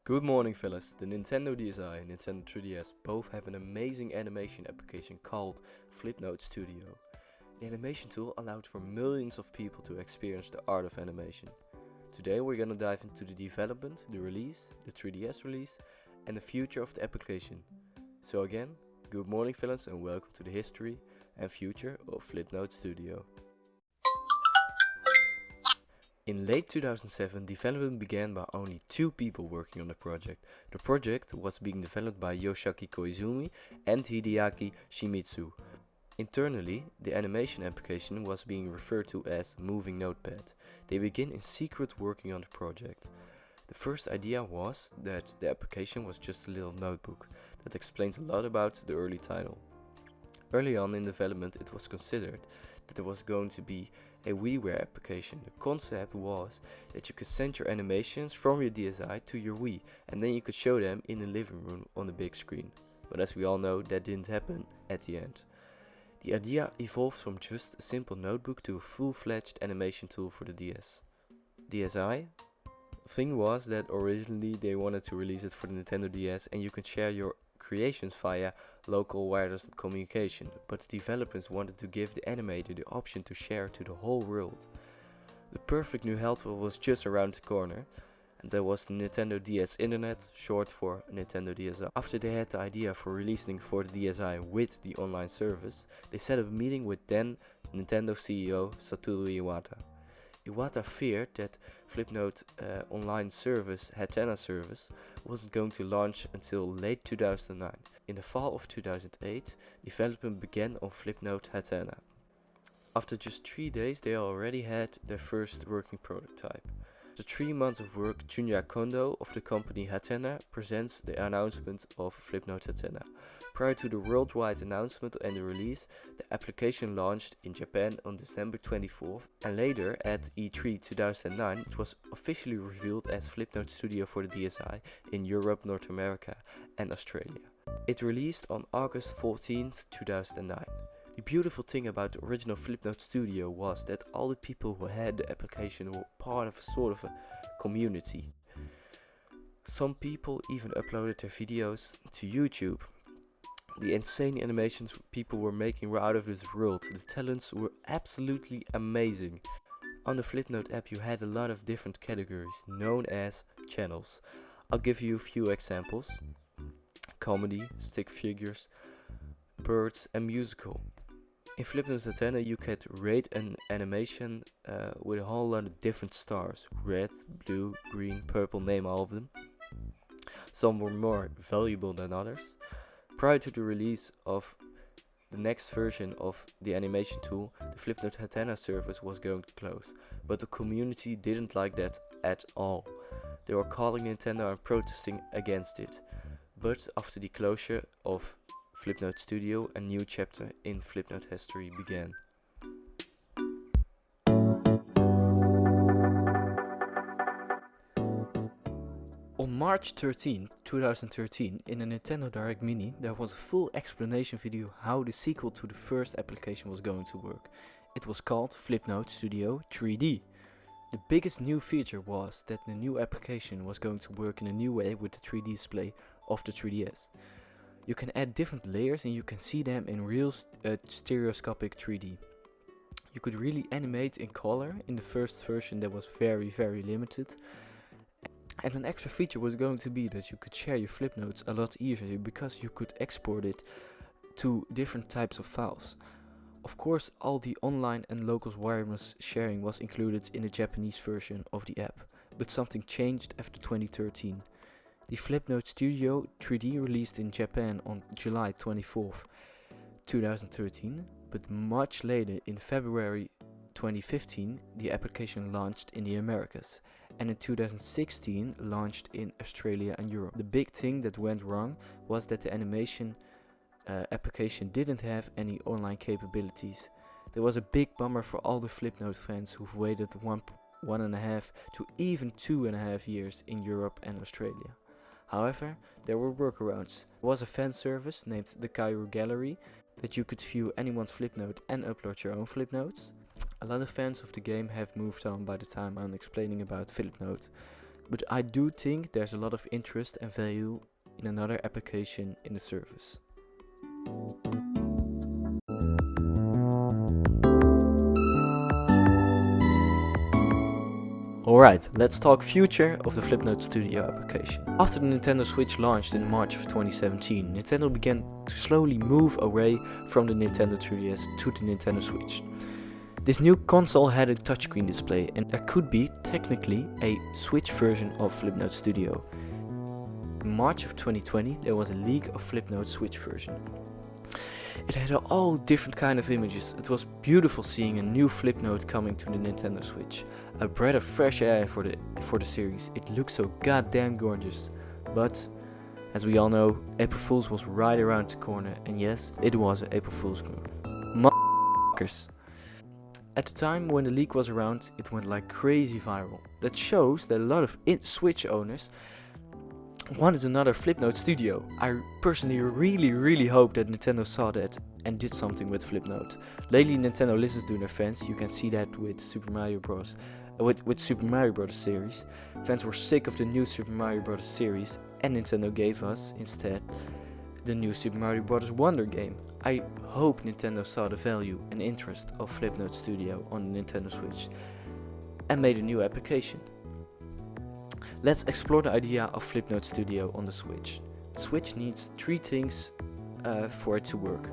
Good morning fellas, the Nintendo DSi and Nintendo 3DS both have an amazing animation application called Flipnote Studio. The animation tool allowed for millions of people to experience the art of animation. Today we're gonna dive into the development, the release, the 3DS release and the future of the application. So again, good morning fellas and welcome to the history and future of Flipnote Studio. In late 2007, development began by only 2 people working on the project. The project was being developed by Yoshiaki Koizumi and Hideaki Shimizu. Internally, the animation application was being referred to as Moving Notepad. They began in secret working on the project. The first idea was that the application was just a little notebook that explains a lot about the early title. Early on in development, it was considered that there was going to be a WiiWare application. The concept was that you could send your animations from your DSi to your Wii and then you could show them in the living room on the big screen. But as we all know, that didn't happen at the end. The idea evolved from just a simple notebook to a full-fledged animation tool for the DSi. The thing was that originally they wanted to release it for the Nintendo DS and you can share your creations via local wireless communication, but the developers wanted to give the animator the option to share to the whole world. The perfect new helper was just around the corner, and that was the Nintendo DS Internet, short for Nintendo DSi. After they had the idea for releasing for the DSi with the online service, they set up a meeting with then Nintendo CEO Satoru Iwata. Iwata feared that Flipnote online service, Hatena service, wasn't going to launch until late 2009. In the fall of 2008, development began on Flipnote Hatena. After just 3 days, they already had their first working prototype. After 3 months of work, Junya Kondo of the company Hatena presents the announcement of Flipnote Hatena. Prior to the worldwide announcement and the release, the application launched in Japan on December 24th, and later at E3 2009 it was officially revealed as Flipnote Studio for the DSi in Europe, North America and Australia. It released on August 14th, 2009. The beautiful thing about the original Flipnote Studio was that all the people who had the application were part of a sort of a community. Some people even uploaded their videos to YouTube. The insane animations people were making were out of this world. The talents were absolutely amazing. On the Flipnote app you had a lot of different categories known as channels. I'll give you a few examples. Comedy, stick figures, birds and musical. In Flipnote Hatena you could rate an animation with a whole lot of different stars. Red, blue, green, purple, name all of them. Some were more valuable than others. Prior to the release of the next version of the animation tool, the Flipnote Hatena service was going to close, but the community didn't like that at all. They were calling Nintendo and protesting against it. But after the closure of Flipnote Studio, a new chapter in Flipnote history began. On March 13, 2013, in a Nintendo Direct Mini, there was a full explanation video how the sequel to the first application was going to work. It was called Flipnote Studio 3D. The biggest new feature was that the new application was going to work in a new way with the 3D display of the 3DS. You can add different layers and you can see them in real stereoscopic 3D. You could really animate in color. In the first version that was very limited. And an extra feature was going to be that you could share your Flipnotes a lot easier because you could export it to different types of files. Of course, all the online and local wireless sharing was included in the Japanese version of the app, but something changed after 2013. The Flipnote Studio 3D released in Japan on July 24th, 2013, but much later in February 2015 the application launched in the Americas, and in 2016 launched in Australia and Europe. The big thing that went wrong was that the animation application didn't have any online capabilities. There was a big bummer for all the Flipnote fans who've waited 1.5 to even 2.5 years in Europe and Australia. However, there were workarounds. There was a fan service named the Cairo Gallery that you could view anyone's Flipnote and upload your own Flipnotes. A lot of fans of the game have moved on by the time I'm explaining about Flipnote. but I do think there's a lot of interest and value in another application in the service. Alright, let's talk future of the Flipnote Studio application. After the Nintendo Switch launched in March of 2017, Nintendo began to slowly move away from the Nintendo 3DS to the Nintendo Switch. This new console had a touchscreen display, and there could be technically a Switch version of Flipnote Studio. In March of 2020 there was a leak of Flipnote Switch version. It had all different kind of images. It was beautiful seeing a new Flipnote coming to the Nintendo Switch. A breath of fresh air for the series. It looked so goddamn gorgeous. But as we all know, April Fool's was right around the corner, and yes, it was an April Fool's motherfuckers. At the time when the leak was around, it went like crazy viral. That shows that a lot of Switch owners wanted another Flipnote Studio. I personally really hope that Nintendo saw that and did something with Flipnote. Lately Nintendo listens to their fans. You can see that with Super Mario Bros. With Super Mario Bros. Series. Fans were sick of the new Super Mario Bros. Series, and Nintendo gave us instead the new Super Mario Bros. Wonder game. I hope Nintendo saw the value and interest of Flipnote Studio on the Nintendo Switch and made a new application. Let's explore the idea of Flipnote Studio on the Switch. The Switch needs 3 things for it to work: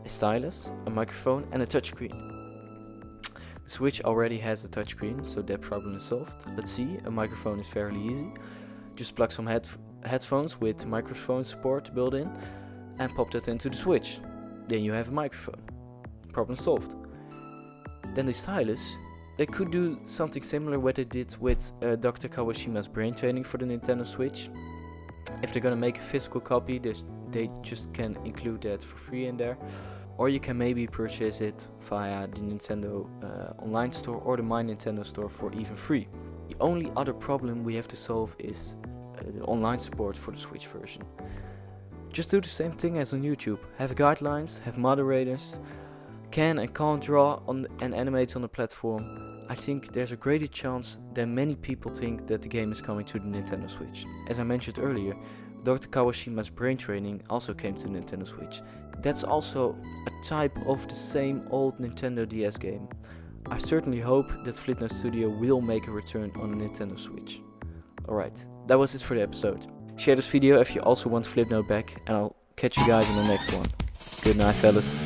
a stylus, a microphone, and a touchscreen. The Switch already has a touchscreen, so that problem is solved. Let's see, a microphone is fairly easy. Just plug some headphones with microphone support built in and pop that into the Switch. Then you have a microphone. Problem solved. Then the stylus. They could do something similar what they did with Dr. Kawashima's brain training for the Nintendo Switch. If they're gonna make a physical copy, they just can include that for free in there. Or you can maybe purchase it via the Nintendo online store or the My Nintendo store for even free. The only other problem we have to solve is the online support for the Switch version. Just do the same thing as on YouTube. Have guidelines, have moderators, can and can't draw on and animate on the platform. I think there's a greater chance than many people think that the game is coming to the Nintendo Switch. As I mentioned earlier, Dr. Kawashima's brain training also came to the Nintendo Switch. That's also a type of the same old Nintendo DS game. I certainly hope that Flipnote Studio will make a return on the Nintendo Switch. Alright, that was it for the episode. Share this video if you also want Flipnote back, and I'll catch you guys in the next one. Good night, fellas.